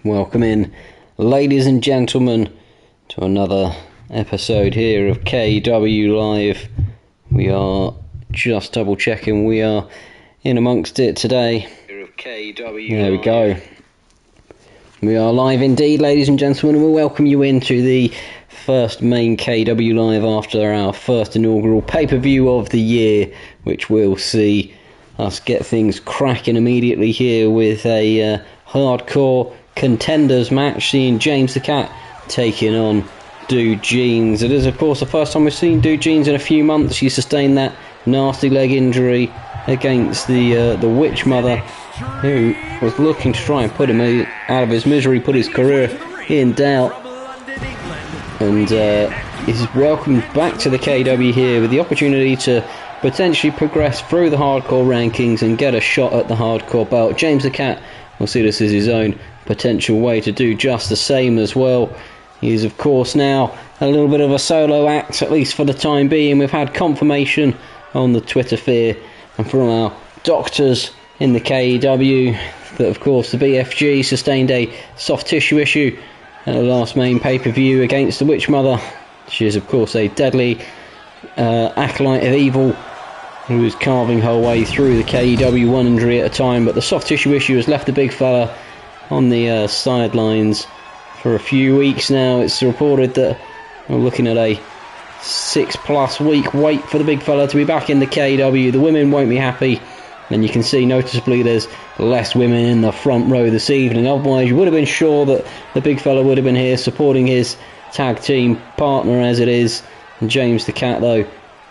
Welcome in, ladies and gentlemen, to another episode here of KEW Live. We are just double checking we are in amongst it today. There we go. We are live indeed, ladies and gentlemen, and we welcome you into the first main KEW Live after our first inaugural pay-per-view of the year, which will see us get things cracking immediately here with a hardcore contenders match, seeing James the Cat taking on Dude Jeans. It is, of course, the first time we've seen Dude Jeans in a few months. He sustained that nasty leg injury against the Witch Mother, who was looking to try and put him out of his misery, put his career in doubt. And he's welcomed back to the KEW here with the opportunity to potentially progress through the hardcore rankings and get a shot at the hardcore belt. James the Cat will see this as his own potential way to do just the same as well. He is, of course, now a little bit of a solo act, at least for the time being. We've had confirmation on the Twitter sphere and from our doctors in the KEW that, of course, the BFG sustained a soft tissue issue at the last main pay-per-view against the Witch Mother. She is, of course, a deadly acolyte of evil who is carving her way through the KEW, one injury at a time, but the soft tissue issue has left the big fella on the sidelines for a few weeks now. It's reported that we're looking at a 6+ week wait for the big fella to be back in the KEW. The women won't be happy, and you can see noticeably there's less women in the front row this evening. Otherwise you would have been sure that the big fella would have been here supporting his tag team partner as it is. And James the Cat, though,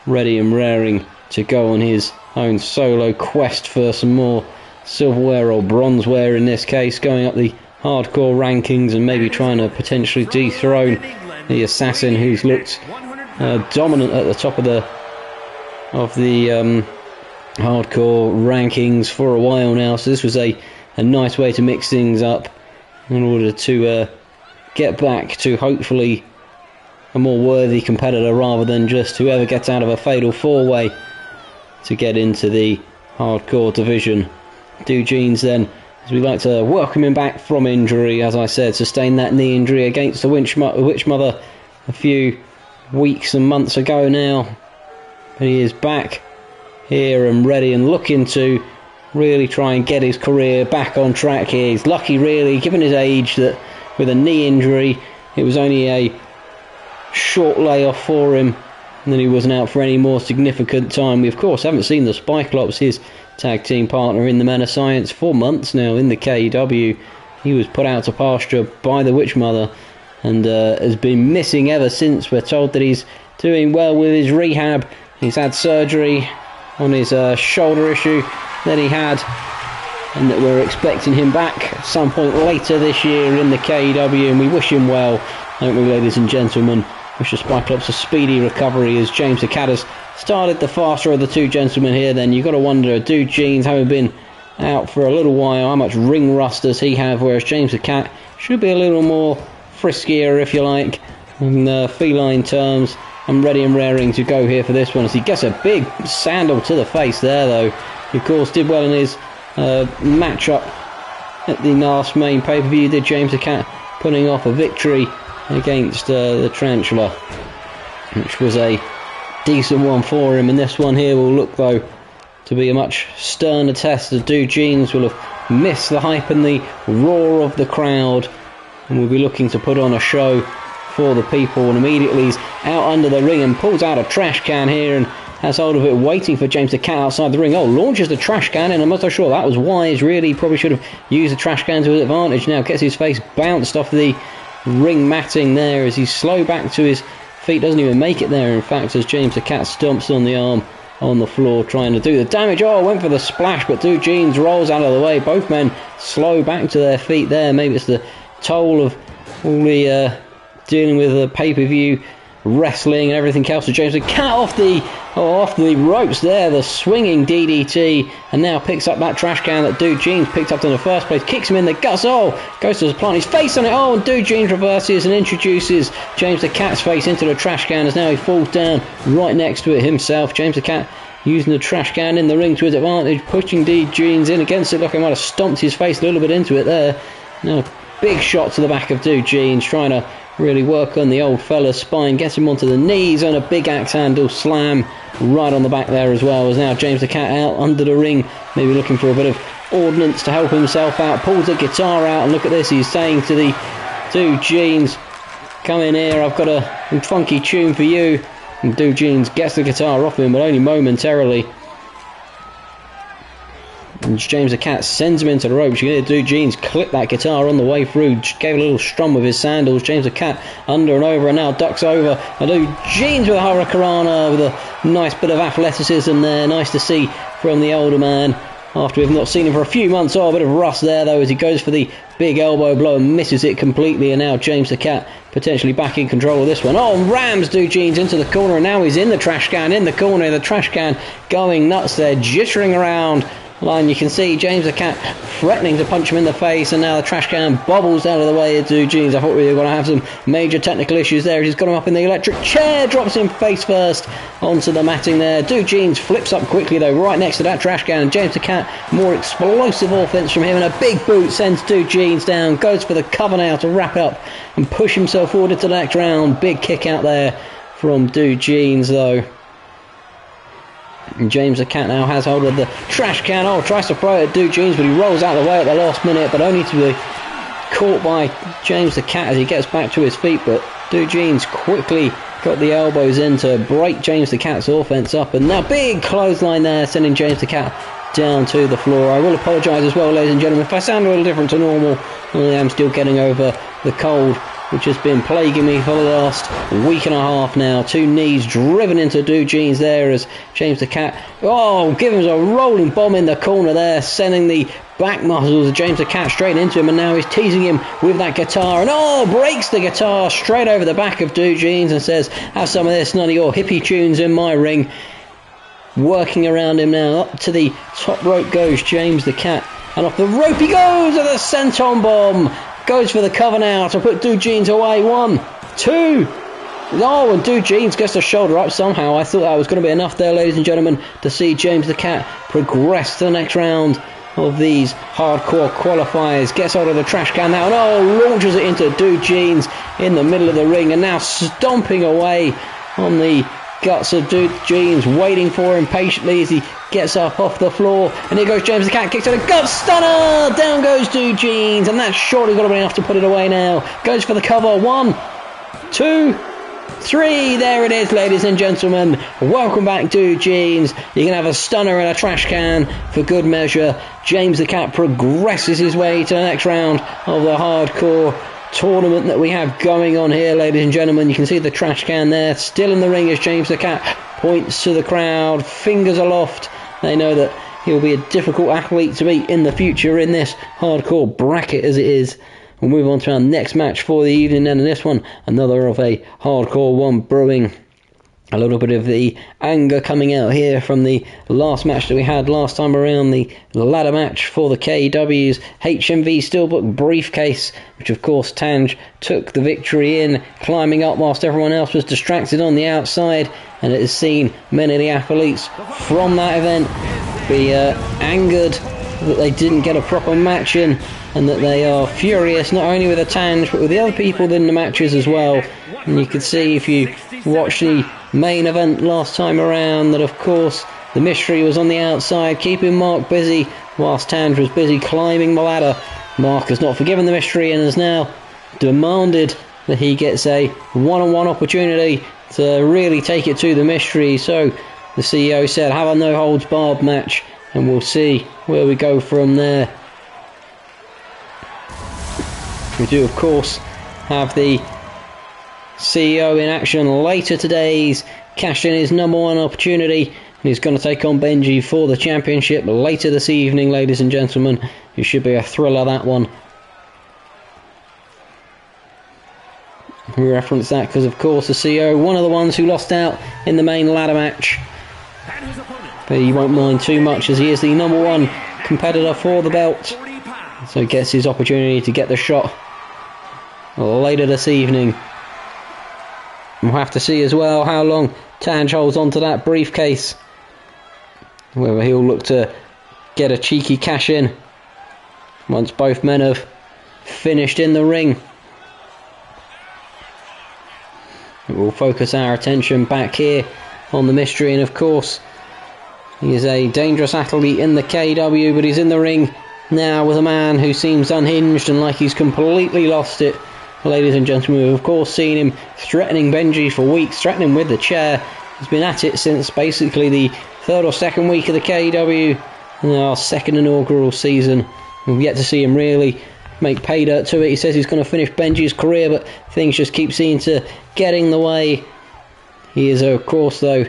ready and raring to go on his own solo quest for some more silverware or bronzeware in this case, going up the hardcore rankings and maybe trying to potentially dethrone the assassin who's looked dominant at the top of the hardcore rankings for a while now. So this was a nice way to mix things up in order to get back to hopefully a more worthy competitor rather than just whoever gets out of a fatal four-way to get into the hardcore division. Dude Jeans, then, as we like to welcome him back from injury, as I said, sustained that knee injury against the Witch Mother a few weeks and months ago now. But he is back here and ready and looking to really try and get his career back on track here. He's lucky, really, given his age, that with a knee injury it was only a short layoff for him and then he wasn't out for any more significant time. We, of course, haven't seen the Spyclops, his tag team partner in the Men of Science, for months now in the KEW. He was put out to pasture by the Witch Mother and has been missing ever since. We're told that he's doing well with his rehab. He's had surgery on his shoulder issue that he had, and that we're expecting him back at some point later this year in the KEW, and we wish him well, don't we, ladies and gentlemen? Wish the Spyclops a speedy recovery, as James the Cat has started the faster of the two gentlemen here. Then you've got to wonder, Dude Jeans, having been out for a little while, how much ring rust does he have, whereas James the Cat should be a little more friskier, if you like, in feline terms. I'm ready and raring to go here for this one, as he gets a big sandal to the face there, though. He, of course, did well in his match-up at the last main pay-per-view, did James the Cat, putting off a victory against the Tarantula, which was a decent one for him. And this one here will look, though, to be a much sterner test, as Dude Jeans will have missed the hype and the roar of the crowd and will be looking to put on a show for the people. And immediately he's out under the ring and pulls out a trash can here and has hold of it, waiting for James the Cat outside the ring. Oh, launches the trash can, and I'm not so sure that was wise, really. Probably should have used the trash can to his advantage. Now gets his face bounced off the ring matting there as he's slow back to his feet, doesn't even make it there, in fact, as James the Cat stomps on the arm on the floor trying to do the damage. Oh, went for the splash, but Dude Jeans rolls out of the way. Both men slow back to their feet there. Maybe it's the toll of all the dealing with the pay-per-view wrestling and everything else. So James the Cat off the ropes there, the swinging DDT, and now picks up that trash can that Dude Jeans picked up in the first place, kicks him in the guts. Oh, goes to plant his face on it. Oh, and Dude Jeans reverses and introduces James the Cat's face into the trash can, as now he falls down right next to it himself. James the Cat using the trash can in the ring to his advantage, pushing Dude Jeans in against it. Look, he might have stomped his face a little bit into it there. Now big shot to the back of Jeans, trying to really work on the old fella's spine, gets him onto the knees, and a big axe handle slam right on the back there as well. As now James the Cat out under the ring, maybe looking for a bit of ordnance to help himself out, pulls the guitar out, and look at this, he's saying to Jeans, come in here, I've got a funky tune for you. And Jeans gets the guitar off him, but only momentarily. And James the Cat sends him into the ropes. You can hear Jeans clip that guitar on the way through. Gave a little strum with his sandals. James the Cat under and over, and now ducks over. And Jeans with a hurricanrana with a nice bit of athleticism there. Nice to see from the older man. After we've not seen him for a few months. Oh, a bit of rust there though as he goes for the big elbow blow and misses it completely. And now James the Cat potentially back in control of this one. Oh, and rams Jeans into the corner, and now he's in the trash can, in the corner. The trash can going nuts there, jittering around. Line, you can see James the Cat threatening to punch him in the face, and now the trash can bobbles out of the way of Jeans. I thought we were going to have some major technical issues there. He's got him up in the electric chair, drops him face first onto the matting there. Jeans flips up quickly though, right next to that trash can. James the Cat, more explosive offense from him, and a big boot sends Jeans down. Goes for the cover now to wrap up and push himself forward into the next round. Big kick out there from Jeans though. And James the Cat now has hold of the trash can. Oh, tries to throw it at Jeans, but he rolls out of the way at the last minute, but only to be caught by James the Cat as he gets back to his feet. But Jeans quickly got the elbows in to break James the Cat's offense up, and now big clothesline there, sending James the Cat down to the floor. I will apologise as well, ladies and gentlemen, if I sound a little different to normal. I am still getting over the cold, which has been plaguing me for the last week and a half now. Two knees driven into Jeans there as James the Cat, give him a rolling bomb in the corner there, sending the back muscles of James the Cat straight into him, and now he's teasing him with that guitar, and breaks the guitar straight over the back of Jeans and says, have some of this, none of your hippie tunes in my ring. Working around him now, up to the top rope goes James the Cat, and off the rope he goes with a senton bomb. Goes for the cover now to put Jeans away. 1, 2. And Jeans gets the shoulder up somehow. I thought that was going to be enough there, ladies and gentlemen, to see James the Cat progress to the next round of these hardcore qualifiers. Gets out of the trash can now and launches it into Jeans in the middle of the ring, and now stomping away on the guts of Jeans, waiting for him patiently as he gets up off the floor. And here goes James the Cat, kicks to the gut stunner. Down goes Jeans, and that's surely got to be enough to put it away now. Goes for the cover. 1, 2, 3. There it is, ladies and gentlemen. Welcome back Jeans. You can have a stunner and a trash can for good measure. James the Cat progresses his way to the next round of the hardcore tournament that we have going on here, ladies and gentlemen. You can see the trash can there, still in the ring as James the Cat points to the crowd, fingers aloft. They know that he'll be a difficult athlete to beat in the future in this hardcore bracket as it is. We'll move on to our next match for the evening, and in this one, another of a hardcore one brewing. A little bit of the anger coming out here from the last match that we had last time around, the ladder match for the KEW's HMV Steelbook briefcase, which of course Tange took the victory in, climbing up whilst everyone else was distracted on the outside. And it has seen many of the athletes from that event be angered that they didn't get a proper match in, and that they are furious not only with the Tange but with the other people in the matches as well. And you can see if you watch the main event last time around that of course the Mystery was on the outside keeping Mark busy whilst Tange was busy climbing the ladder. Mark has not forgiven the Mystery and has now demanded that he gets a one-on-one opportunity to really take it to the Mystery. So the CEO said have a no holds barred match, and we'll see where we go from there. We do of course have the CEO in action later today. He's cashed in his number one opportunity, and he's going to take on Benji for the championship later this evening, ladies and gentlemen. It should be a thriller, that one. We reference that because of course the CEO, one of the ones who lost out in the main ladder match, but he won't mind too much as he is the number one competitor for the belt, so he gets his opportunity to get the shot later this evening. We'll have to see as well how long Tange holds on to that briefcase, whether he'll look to get a cheeky cash in once both men have finished in the ring. We'll focus our attention back here on the mystery, and of course he is a dangerous athlete in the KEW, but he's in the ring now with a man who seems unhinged and like he's completely lost it. Ladies and gentlemen, we've of course seen him threatening Benji for weeks, threatening with the chair. He's been at it since basically the third or second week of the KEW in our second inaugural season. We've yet to see him really make pay dirt to it. He says he's going to finish Benji's career, but things just keep seeming to get in the way. He is of course though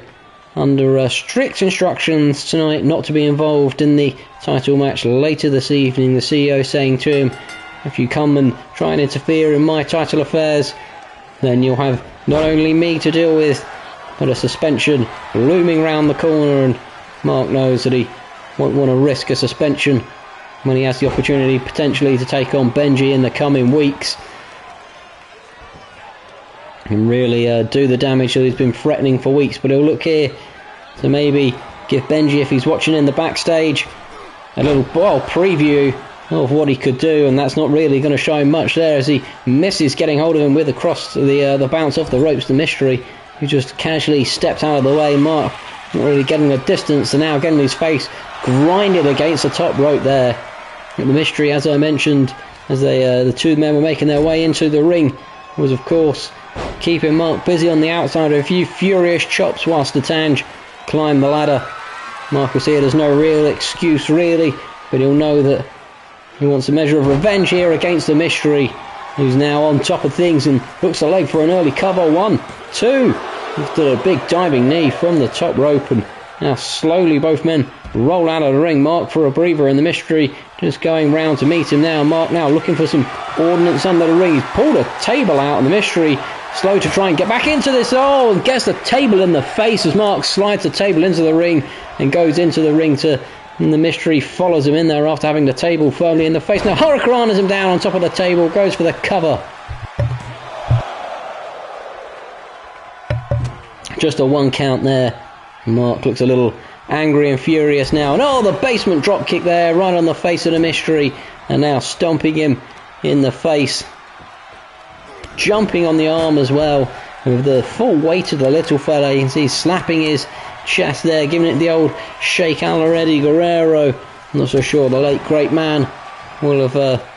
under strict instructions tonight not to be involved in the title match later this evening. The CEO saying to him, if you come and try and interfere in my title affairs, then you'll have not only me to deal with, but a suspension looming round the corner. And Mark knows that he won't want to risk a suspension when he has the opportunity potentially to take on Benji in the coming weeks and really do the damage that he's been threatening for weeks. But he'll look here to maybe give Benji, if he's watching in the backstage, a little preview of what he could do, and that's not really going to show much there as he misses getting hold of him with across the bounce off the ropes. The mystery, who just casually stepped out of the way. Mark not really getting a distance, and now getting his face grinded against the top rope there. But the mystery, as I mentioned, as the two men were making their way into the ring, was of course keeping Mark busy on the outside with a few furious chops whilst the Tange climbed the ladder. Mark was here, there's no real excuse really, but he'll know that he wants a measure of revenge here against the mystery, who's now on top of things and hooks a leg for an early cover. 1, 2. After a big diving knee from the top rope, and now slowly both men roll out of the ring. Mark for a breather, and the mystery just going round to meet him now. Mark now looking for some ordnance under the ring. He's pulled a table out, and the mystery slow to try and get back into this. Oh, and gets the table in the face as Mark slides the table into the ring and goes into the ring and the mystery follows him in there after having the table firmly in the face. Now Hurricanrana's him down on top of the table, goes for the cover. Just a 1 count there. Mark looks a little angry and furious now. And oh, the basement drop kick there, right on the face of the mystery. And now stomping him in the face. Jumping on the arm as well, with the full weight of the little fella. You can see slapping his chest there, giving it the old shake a la Eddie Guerrero. I'm not so sure the late great man will have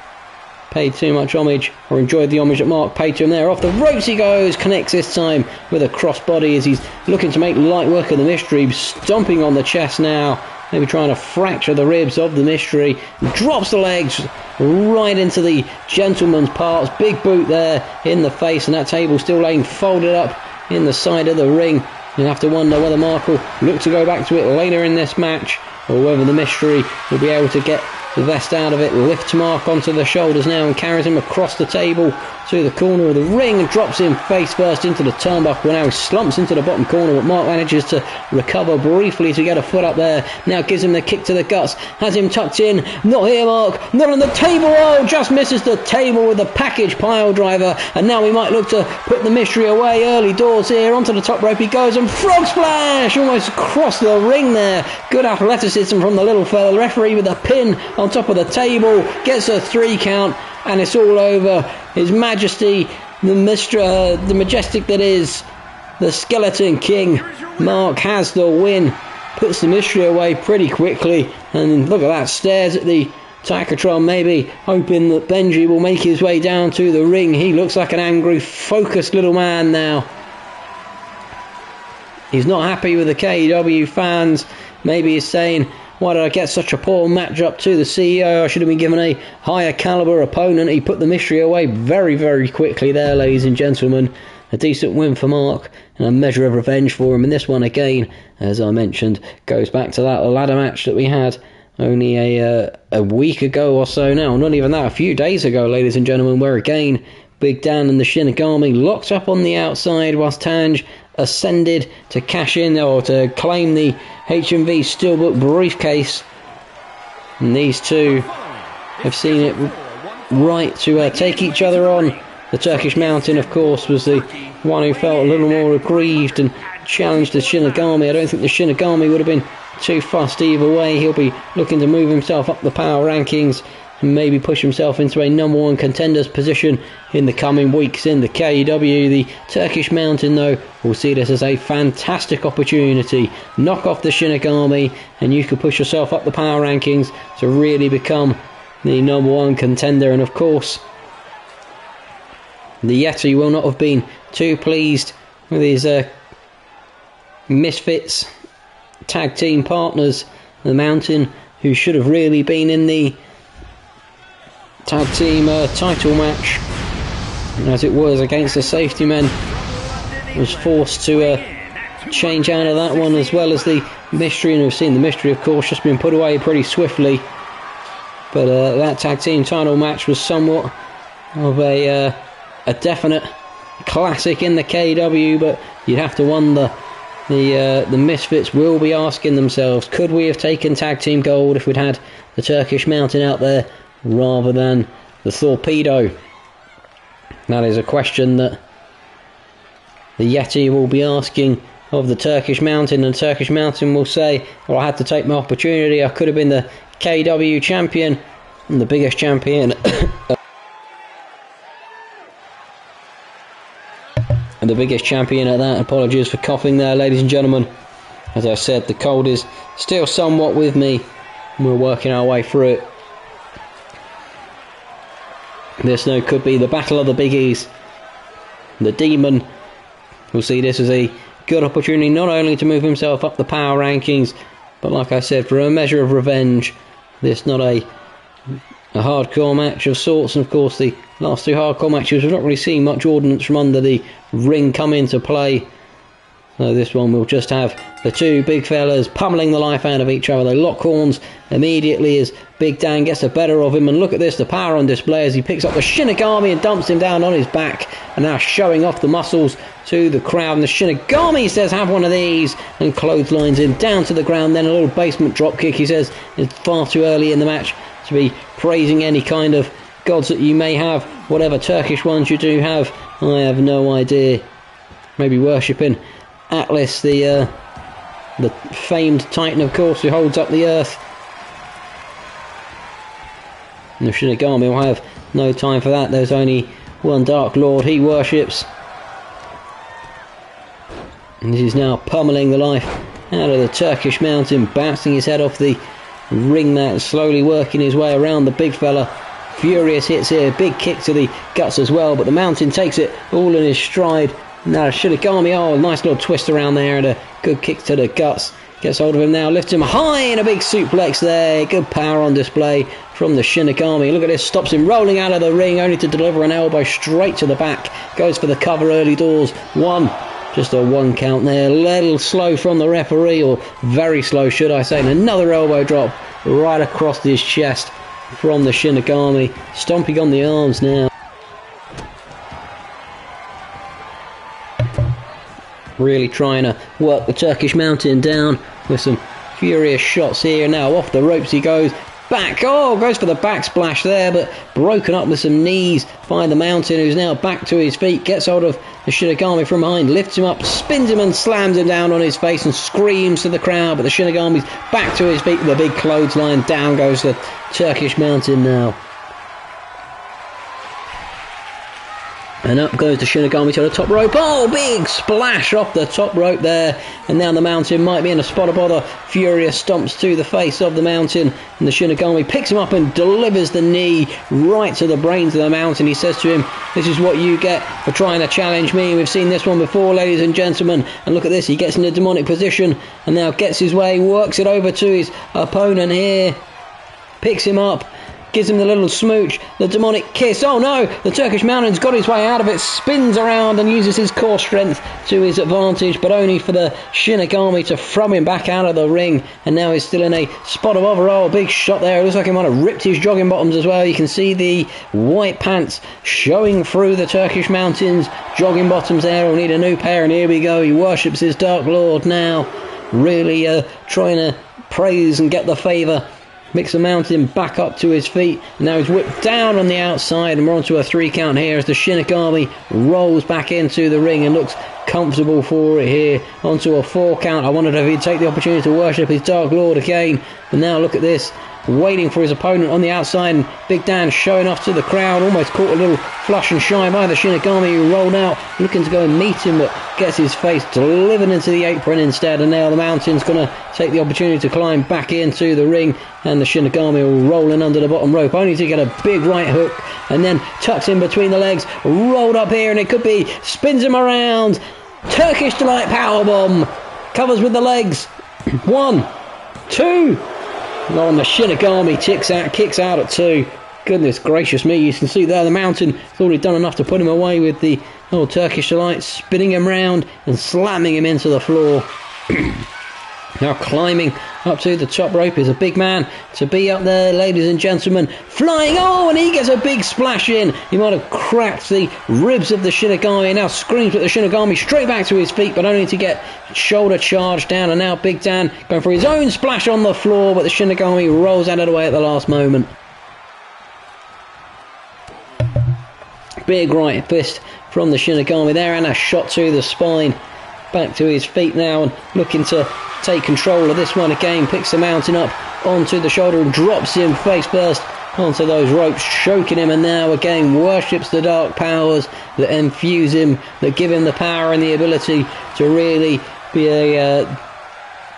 paid too much homage or enjoyed the homage that Mark paid to him there. Off the ropes he goes, connects this time with a crossbody as he's looking to make light work of the mystery, stomping on the chest now, maybe trying to fracture the ribs of the mystery. Drops the legs right into the gentleman's parts. Big boot there in the face, and that table still laying folded up in the side of the ring. You'll have to wonder whether Mark will look to go back to it later in this match, or whether the mystery will be able to get the vest out of it. Lifts Mark onto the shoulders now and carries him across the table to the corner of the ring and drops him face first into the turnbuckle. Now he slumps into the bottom corner, but Mark manages to recover briefly to get a foot up there. Now gives him the kick to the guts, has him tucked in. Not here, Mark, not on the table. Oh, just misses the table with the package pile driver, and now we might look to put the mystery away early doors here. Onto the top rope he goes, and frog splash almost across the ring there. Good athleticism from the little fella. The referee with a pin on top of the table gets a 3 count, and it's all over. His Majesty, the majestic that is the Skeleton King, Mark has the win. Puts the mystery away pretty quickly, and look at that, stares at the Tacatron, maybe hoping that Benji will make his way down to the ring. He looks like an angry, focused little man now. He's not happy with the KEW fans. Maybe he's saying, why did I get such a poor matchup to the CEO? I should have been given a higher caliber opponent. He put the mystery away very, very quickly there, ladies and gentlemen. A decent win for Mark and a measure of revenge for him. And this one again, as I mentioned, goes back to that ladder match that we had only a week ago or so now. Not even that, a few days ago, ladies and gentlemen, where again, Big Dan and the Shinigami locked up on the outside whilst Tange ascended to cash in or to claim the HMV Steelbook briefcase. And these two have seen it right to take each other on. The Turkish Mountain, of course, was the one who felt a little more aggrieved and challenged the Shinigami. I don't think the Shinigami would have been too fussed either way. He'll be looking to move himself up the power rankings and maybe push himself into a #1 contender's position in the coming weeks in the KEW. The Turkish Mountain, though, will see this as a fantastic opportunity. Knock off the Shinigami, and you could push yourself up the power rankings to really become the #1 contender. And of course, the Yeti will not have been too pleased with his misfits tag team partners, the Mountain, who should have really been in the tag team title match, as it was against the Safety Men, was forced to change out of that one, as well as the Mystery. And we've seen the Mystery, of course, just been put away pretty swiftly. But that tag team title match was somewhat of a definite classic in the KW. But you'd have to wonder, the Misfits will be asking themselves, could we have taken tag team gold if we'd had the Turkish Mountain out there rather than the Torpedo? That is a question that the Yeti will be asking of the Turkish Mountain, and Turkish Mountain will say, well, I had to take my opportunity. I could have been the KW champion and the biggest champion and the biggest champion at that. Apologies for coughing there, ladies and gentlemen. As I said, the cold is still somewhat with me, and we're working our way through it. This now could be the battle of the biggies. The Demon will see this as a good opportunity, not only to move himself up the power rankings, but like I said, for a measure of revenge. This not a hardcore match of sorts, and of course the last two hardcore matches we've not really seen much ordnance from under the ring come into play. So this one will just have the two big fellas pummeling the life out of each other. They lock horns immediately as Big Dan gets the better of him, and look at this, the power on display as he picks up the Shinigami and dumps him down on his back, and now showing off the muscles to the crowd. And the Shinigami says, have one of these, and clotheslines him down to the ground. Then a little basement drop kick. He says it's far too early in the match to be praising any kind of gods that you may have, whatever Turkish ones you do have. I have no idea. Maybe worshipping Atlas, the famed Titan, of course, who holds up the earth. And the Shinigami will have no time for that. There's only one Dark Lord he worships. And this is now pummeling the life out of the Turkish Mountain, bouncing his head off the ring mat, slowly working his way around the big fella. Furious hits here, big kick to the guts as well, but the Mountain takes it all in his stride. Now Shinigami, oh, nice little twist around there and a good kick to the guts. Gets hold of him now, lifts him high and a big suplex there. Good power on display from the Shinigami. Look at this, stops him rolling out of the ring only to deliver an elbow straight to the back. Goes for the cover early doors. Just a one count there. A little slow from the referee, or very slow should I say. And another elbow drop right across his chest from the Shinigami. Stomping on the arms now. Really trying to work the Turkish Mountain down with some furious shots here. Now off the ropes he goes. Back, goes for the back splash there, but broken up with some knees by the Mountain, who's now back to his feet. Gets hold of the Shinigami from behind, lifts him up, spins him and slams him down on his face and screams to the crowd. But the Shinigami's back to his feet with a big clothesline. Down goes the Turkish Mountain now. And up goes the Shinigami to the top rope. Oh, big splash off the top rope there. And now the Mountain might be in a spot of bother. Furious stomps to the face of the Mountain. And the Shinigami picks him up and delivers the knee right to the brains of the Mountain. He says to him, this is what you get for trying to challenge me. We've seen this one before, ladies and gentlemen. And look at this, he gets in a demonic position and now gets his way, works it over to his opponent here. Picks him up. Gives him the little smooch, the demonic kiss. Oh no, the Turkish Mountain's got his way out of it, spins around and uses his core strength to his advantage, but only for the Shinigami to throw him back out of the ring. And now he's still in a spot of overall. Big shot there. It looks like he might have ripped his jogging bottoms as well. You can see the white pants showing through the Turkish Mountain's jogging bottoms there. We'll need a new pair, and here we go. He worships his Dark Lord now, really trying to praise and get the favour. Mix the Mountain back up to his feet. Now he's whipped down on the outside, and we're onto a 3 count here as the Shinigami rolls back into the ring and looks comfortable for it here. Onto a 4 count. I wondered if he'd take the opportunity to worship his Dark Lord again, but now look at this. waiting for his opponent on the outside, and Big Dan showing off to the crowd, almost caught a little flush and shy by the Shinigami, who rolled out looking to go and meet him, but gets his face delivered into the apron instead. And now the Mountain's going to take the opportunity to climb back into the ring, and the Shinigami will roll in under the bottom rope, only to get a big right hook and then tucks in between the legs, rolled up here, and it could be, spins him around, Turkish Delight powerbomb, covers with the legs, 1, 2. Oh, and the Shinigami kicks out at 2. Goodness gracious me, you can see there the Mountain thought he'd done enough to put him away with the old Turkish Delight, spinning him round and slamming him into the floor. Now climbing up to the top rope is a big man to be up there, ladies and gentlemen. Flying, oh, and he gets a big splash in. He might have cracked the ribs of the Shinigami. Now screams at the Shinigami, straight back to his feet, but only to get shoulder charged down. And now Big Dan going for his own splash on the floor, but the Shinigami rolls out of the way at the last moment. Big right fist from the Shinigami there, and a shot to the spine. Back to his feet now and looking to take control of this one again. Picks the Mountain up onto the shoulder and drops him face first onto those ropes, choking him, and now again worships the dark powers that infuse him, that give him the power and the ability to really be a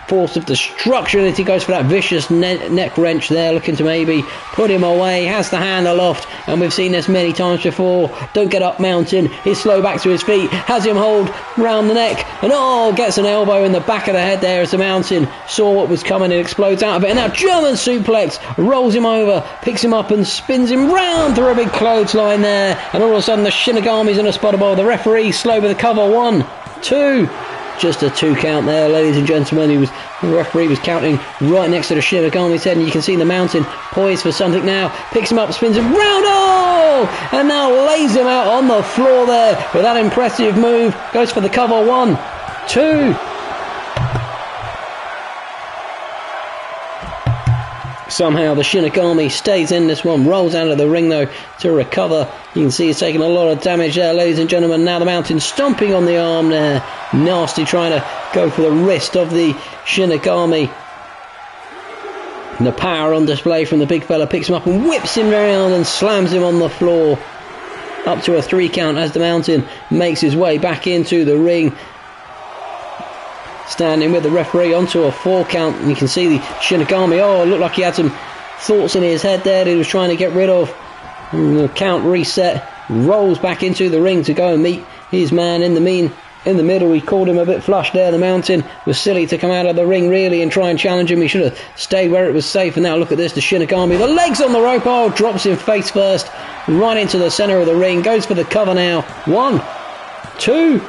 force of destruction. As he goes for that vicious neck wrench there, looking to maybe put him away, has the hand aloft, and we've seen this many times before. Don't get up, Mountain. He's slow back to his feet, has him hold round the neck, and oh, gets an elbow in the back of the head there as the Mountain saw what was coming and explodes out of it. And now German suplex, rolls him over, picks him up and spins him round through a big clothesline there, and all of a sudden the Shinigami's in a spotter ball. The referee slow with the cover, 1, 2. Just a 2 count there, ladies and gentlemen. The referee was counting right next to the Shinigami's head, and you can see the Mountain poised for something now. Picks him up, spins him round, oh! And now lays him out on the floor there with that impressive move. Goes for the cover, 1, 2. Somehow the Shinigami stays in this one, rolls out of the ring though to recover. You can see he's taking a lot of damage there, ladies and gentlemen. Now the Mountain stomping on the arm there. Nasty, trying to go for the wrist of the Shinigami. And the power on display from the big fella, picks him up and whips him around and slams him on the floor. Up to a 3 count as the Mountain makes his way back into the ring. Standing with the referee onto a 4 count, and you can see the Shinigami, oh, it looked like he had some thoughts in his head there that he was trying to get rid of. And the count reset, rolls back into the ring to go and meet his man in the middle. He called him a bit flush there. The Mountain was silly to come out of the ring really and try and challenge him. He should have stayed where it was safe. And now look at this, the Shinigami, the legs on the rope, oh, drops him face first right into the centre of the ring. Goes for the cover now, 1, 2.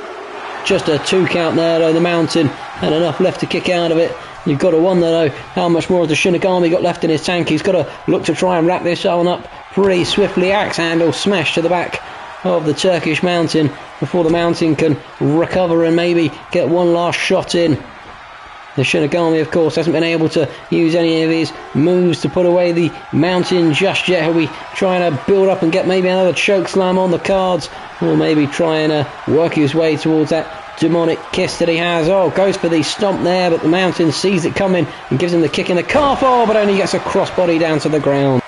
Just a 2 count there though. The Mountain had enough left to kick out of it. You've got to wonder though how much more of the Shinigami got left in his tank. He's got to look to try and wrap this one up pretty swiftly. Axe handle smash to the back of the Turkish Mountain before the Mountain can recover and maybe get one last shot in. The Shinigami, of course, hasn't been able to use any of his moves to put away the Mountain just yet. He'll be trying to build up and get maybe another choke slam on the cards, or maybe try and work his way towards that demonic kiss that he has. Oh, goes for the stomp there, but the Mountain sees it coming and gives him the kick in the calf. Oh, but only gets a crossbody down to the ground.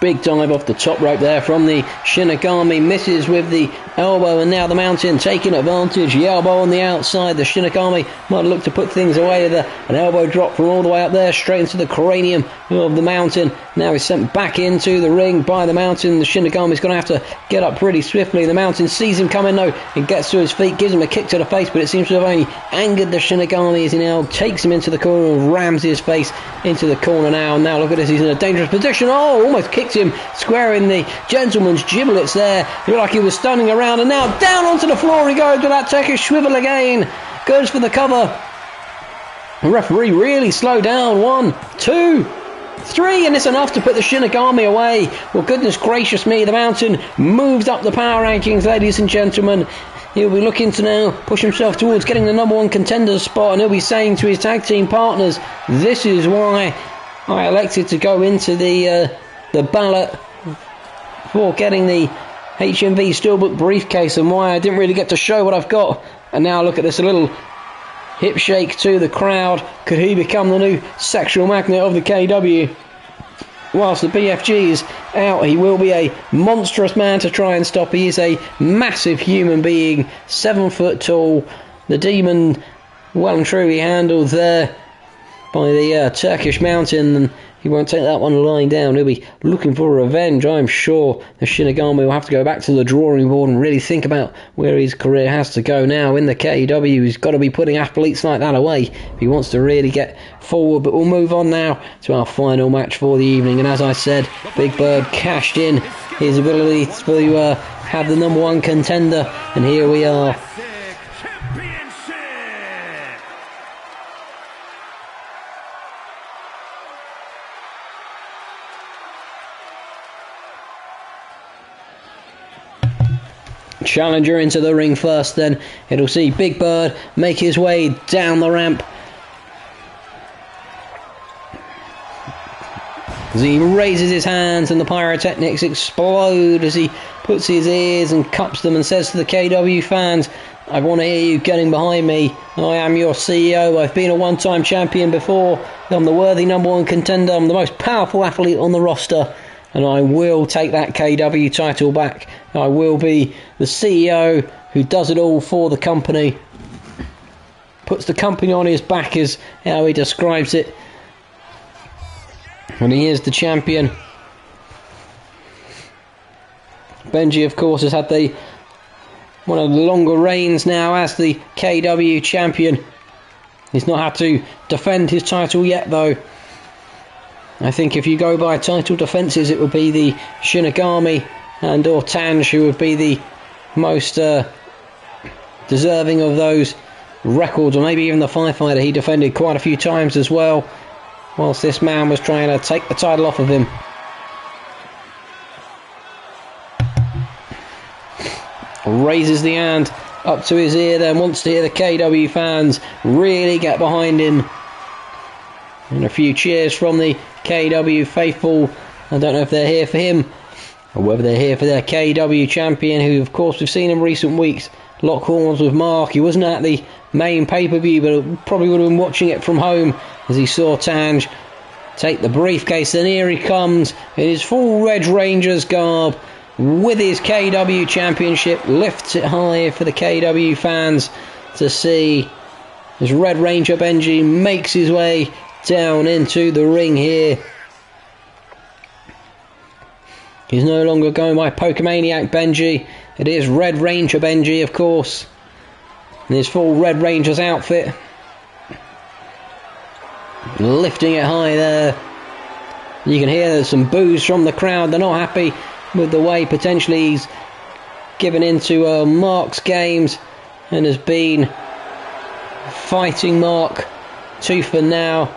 Big dive off the top rope there from the Shinigami, misses with the elbow, and now the Mountain taking advantage. The elbow on the outside. The Shinigami might look to put things away with an elbow drop from all the way up there straight into the cranium of the Mountain. Now he's sent back into the ring by the Mountain. The Shinigami's going to have to get up pretty swiftly. The Mountain sees him coming though and gets to his feet, gives him a kick to the face, but it seems to have only angered the Shinigami as he now takes him into the corner and rams his face into the corner now. And now look at this, he's in a dangerous position. Oh, almost kicked him square in the gentleman's giblets there. It looked like he was stunning around, and now down onto the floor he goes with that Turkish swivel again. Goes for the cover. The referee really slowed down. 1, 2, 3, and it's enough to put the Shinigami away. Well, goodness gracious me, the Mountain moves up the power rankings, ladies and gentlemen. He'll be looking to now push himself towards getting the number 1 contender spot, and he'll be saying to his tag team partners, this is why I elected to go into the ballot for getting the HMV Steelbook briefcase and why I didn't really get to show what I've got. And now look at this, a little hip shake to the crowd. Could he become the new sexual magnet of the KW? Whilst the BFG is out, he will be a monstrous man to try and stop. He is a massive human being, 7 foot tall. The demon well and truly handled there by the Turkish mountain, and he won't take that one lying down. He'll be looking for revenge. I'm sure the Shinigami will have to go back to the drawing board and really think about where his career has to go now. In the KEW, he's got to be putting athletes like that away if he wants to really get forward. But we'll move on now to our final match for the evening. And as I said, Big Bird cashed in his ability to have the #1 contender. And here we are. Challenger into the ring first, then it'll see Big Bird make his way down the ramp as he raises his hands and the pyrotechnics explode as he puts his ears and cups them and says to the KW fans, I want to hear you getting behind me. I am your CEO. I've been a one-time champion before. I'm the worthy #1 contender. I'm the most powerful athlete on the roster. And I will take that KW title back. I will be the CEO who does it all for the company. Puts the company on his back is how he describes it. And he is the champion. Benji, of course, has had one of the longer reigns now as the KW champion. He's not had to defend his title yet, though. I think if you go by title defences, it would be the Shinigami and or Tanj who would be the most deserving of those records, or maybe even the Firefighter. He defended quite a few times as well, whilst this man was trying to take the title off of him. Raises the hand up to his ear, then wants to hear the KW fans really get behind him. And a few cheers from the KW faithful. I don't know if they're here for him or whether they're here for their KW champion, who of course we've seen in recent weeks lock horns with Mark. He wasn't at the main pay-per-view, but probably would have been watching it from home as he saw Tanj take the briefcase. Then here he comes in his full Red Rangers garb with his KW championship, lifts it high for the KW fans to see as Red Ranger Benji makes his way down into the ring here. He's no longer going by Pokemaniac Benji. It is Red Ranger Benji, of course, in his full Red Rangers outfit, lifting it high there. You can hear there's some boos from the crowd. They're not happy with the way potentially he's given into Mark's games and has been fighting Mark tooth and nail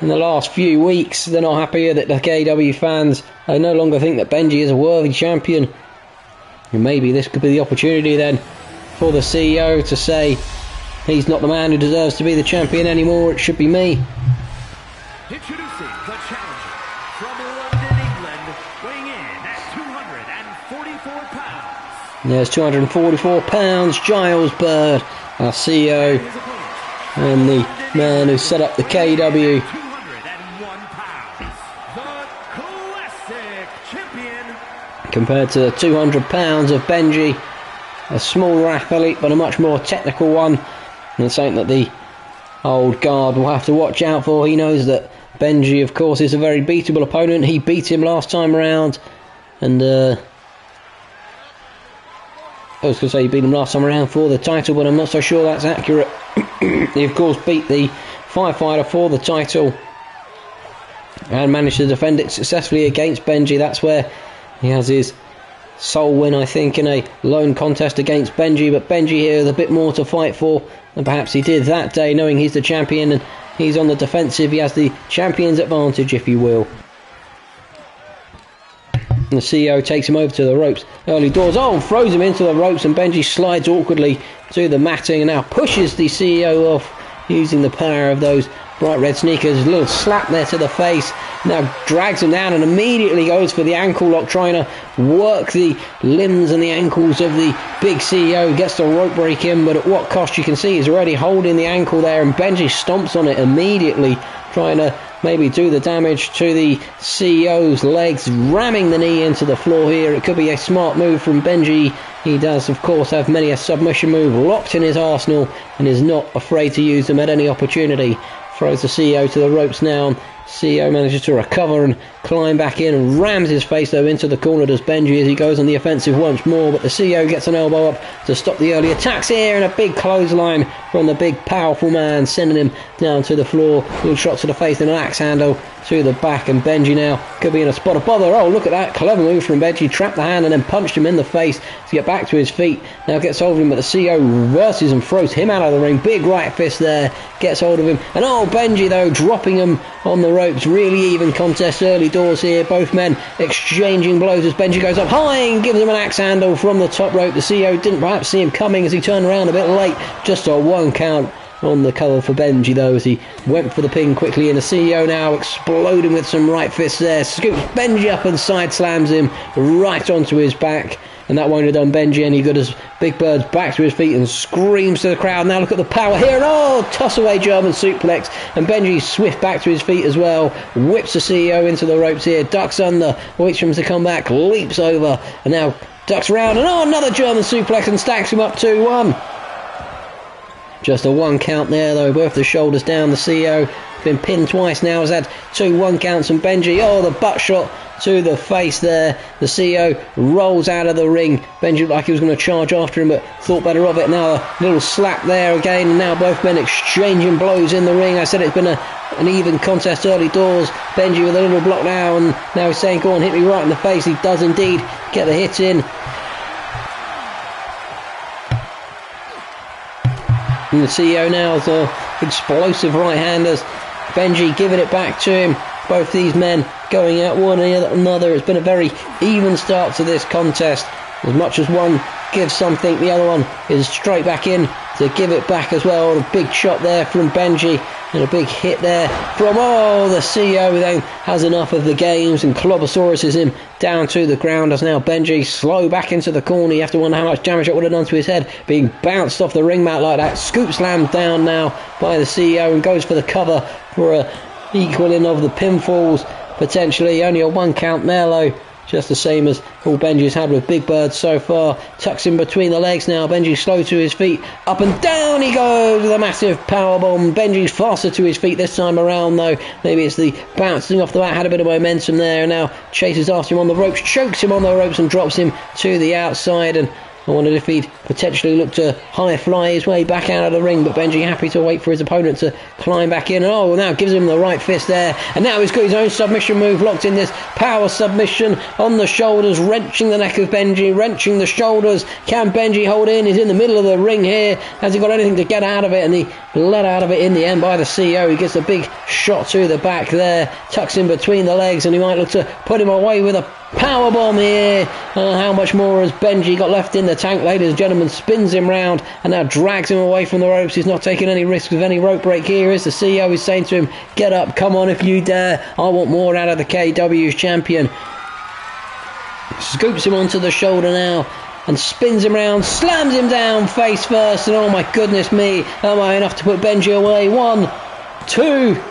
in the last few weeks. They're not happy that the KW fans no longer think that Benji is a worthy champion. And maybe this could be the opportunity then for the CEO to say he's not the man who deserves to be the champion anymore. It should be me. Introducing the challenger from London, England, weighing in at 244 pounds. There's 244 pounds, Giles Bird, our CEO, and the man who set up the KW. Compared to the 200 pounds of Benji, a smaller athlete but a much more technical one, and something that the old guard will have to watch out for. He knows that Benji, of course, is a very beatable opponent. He beat him last time around, and I was going to say he beat him last time around for the title, but I'm not so sure that's accurate. He, of course, beat the Firefighter for the title and managed to defend it successfully against Benji. That's where he has his sole win, I think, in a lone contest against Benji. But Benji here has a bit more to fight for than perhaps he did that day, knowing he's the champion and he's on the defensive. He has the champion's advantage, if you will. And the CEO takes him over to the ropes. Early doors. Oh, throws him into the ropes, and Benji slides awkwardly to the matting and now pushes the CEO off using the power of those bright red sneakers. A little slap there to the face. Now drags him down and immediately goes for the ankle lock, trying to work the limbs and the ankles of the big CEO. Gets the rope break in, but at what cost? You can see he's already holding the ankle there, and Benji stomps on it immediately, trying to maybe do the damage to the CEO's legs, ramming the knee into the floor here. It could be a smart move from Benji. He does, of course, have many a submission move locked in his arsenal and is not afraid to use them at any opportunity. Throws the CEO to the ropes now. CEO manages to recover and climb back in and rams his face though into the corner, does Benji, as he goes on the offensive once more, but the CEO gets an elbow up to stop the early attacks here, and a big clothesline from the big powerful man, sending him down to the floor. Little shot to the face and an axe handle to the back, and Benji now could be in a spot of bother. Oh, look at that clever move from Benji. Trapped the hand and then punched him in the face to get back to his feet. Now gets hold of him, but the CEO reverses and throws him out of the ring. Big right fist there, gets hold of him, and oh, Benji though dropping him on the ropes. Really even contest early doors here. Both men exchanging blows as Benji goes up high and gives him an axe handle from the top rope. The CEO didn't perhaps see him coming as he turned around a bit late. Just a one count on the cover for Benji though, as he went for the pin quickly, and the CEO now exploding with some right fists there. Scoops Benji up and side slams him right onto his back. And that won't have done Benji any good, as Big Bird's back to his feet and screams to the crowd. Now look at the power here, and oh, toss away German suplex, and Benji's swift back to his feet as well. Whips the CEO into the ropes here, ducks under, waits for him to come back, leaps over, and now ducks round, and oh, another German suplex, and stacks him up 2-1. Just a one count there though, both the shoulders down. The CEO been pinned twice now, has had 2 1 counts, and Benji, oh, the butt shot to the face there. The CEO rolls out of the ring. Benji looked like he was going to charge after him, but thought better of it. Now a little slap there again, and now both men exchanging blows in the ring. I said it's been an even contest early doors. Benji with a little block now, and now he's saying, go on, hit me right in the face. He does indeed get the hit in. And the CEO now is explosive right-handers. Benji giving it back to him. Both these men going out one another. It's been a very even start to this contest. As much as one gives something, the other one is straight back in to give it back as well. And a big shot there from Benji, and a big hit there from, oh, the CEO then has enough of the games, and Clobosauruses him down to the ground as now Benji slow back into the corner. You have to wonder how much damage it would have done to his head, being bounced off the ring mat like that. Scoop slammed down now by the CEO and goes for the cover for a equaling of the pinfalls, potentially. Only a 1 count there though, just the same as all Benji's had with Big Bird so far. Tucks in between the legs now. Benji slow to his feet. Up and down he goes with a massive powerbomb. Benji's faster to his feet this time around though. Maybe it's the bouncing off the mat, had a bit of momentum there, and now chases after him on the ropes, chokes him on the ropes and drops him to the outside. And I wondered if he'd potentially look to high fly his way back out of the ring, but Benji happy to wait for his opponent to climb back in. Oh, now gives him the right fist there, and now he's got his own submission move locked in, this power submission on the shoulders, wrenching the neck of Benji, wrenching the shoulders. Can Benji hold in? He's in the middle of the ring here. Has he got anything to get out of it? And he let out of it in the end by the CEO. He gets a big shot to the back there, tucks in between the legs, and he might look to put him away with a powerbomb here. How much more has Benji got left in the tank, ladies and gentlemen? Spins him round and now drags him away from the ropes. He's not taking any risks with any rope break here. Is the CEO is saying to him, get up, come on if you dare. I want more out of the KEW champion. Scoops him onto the shoulder now and spins him round, slams him down face first, and oh my goodness me, am I enough to put Benji away? 1, 2.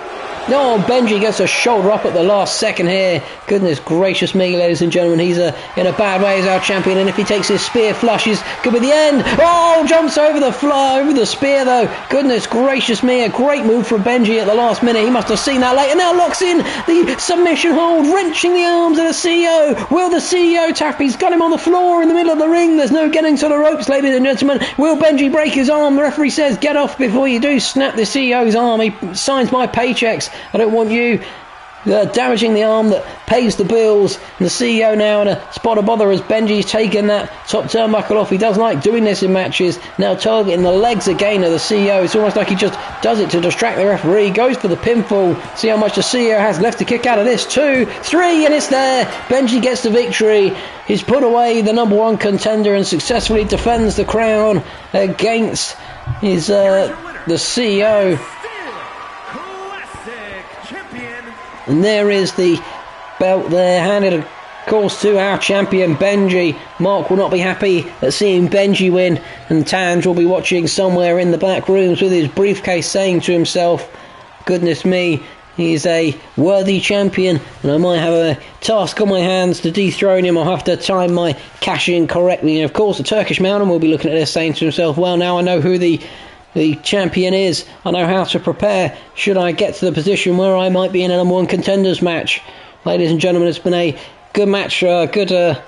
No, Benji gets a shoulder up at the last second here. Goodness gracious me, ladies and gentlemen, he's in a bad way as our champion, and if he takes his spear flushes, could be the end. Oh, jumps over the spear though. Goodness gracious me, a great move from Benji at the last minute. He must have seen that late, and now locks in the submission hold, wrenching the arms of the CEO. Will the CEO tap? He's got him on the floor in the middle of the ring. There's no getting to the ropes, ladies and gentlemen. Will Benji break his arm? The referee says, get off before you do. Snap the CEO's arm. He signs my paychecks. I don't want you damaging the arm that pays the bills. And the CEO now in a spot of bother as Benji's taken that top turnbuckle off. He doesn't like doing this in matches. Now targeting the legs again of the CEO. It's almost like he just does it to distract the referee. Goes for the pinfall. See how much the CEO has left to kick out of this. 2, 3, and it's there. Benji gets the victory. He's put away the number 1 contender and successfully defends the crown against his the CEO. And there is the belt there, handed of course to our champion Benji. Mark will not be happy at seeing Benji win, and Tange will be watching somewhere in the back rooms with his briefcase, saying to himself, goodness me, he's a worthy champion, and I might have a task on my hands to dethrone him. I'll have to time my cash in correctly. And of course the Turkish Mountain will be looking at this, saying to himself, well, now I know who the champion is. I know how to prepare should I get to the position where I might be in a number one contenders match. Ladies and gentlemen, it's been a good match, good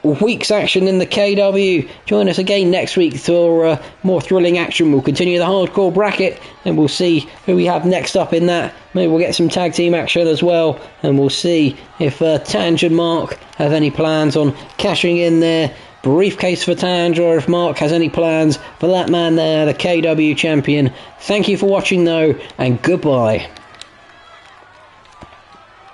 week's action in the KW. Join us again next week for more thrilling action. We'll continue the hardcore bracket, and we'll see who we have next up in that. Maybe we'll get some tag team action as well, and we'll see if Tange and Mark have any plans on cashing in their briefcase for Tange, or if Mark has any plans for that man there, the KW champion. Thank you for watching though, and goodbye.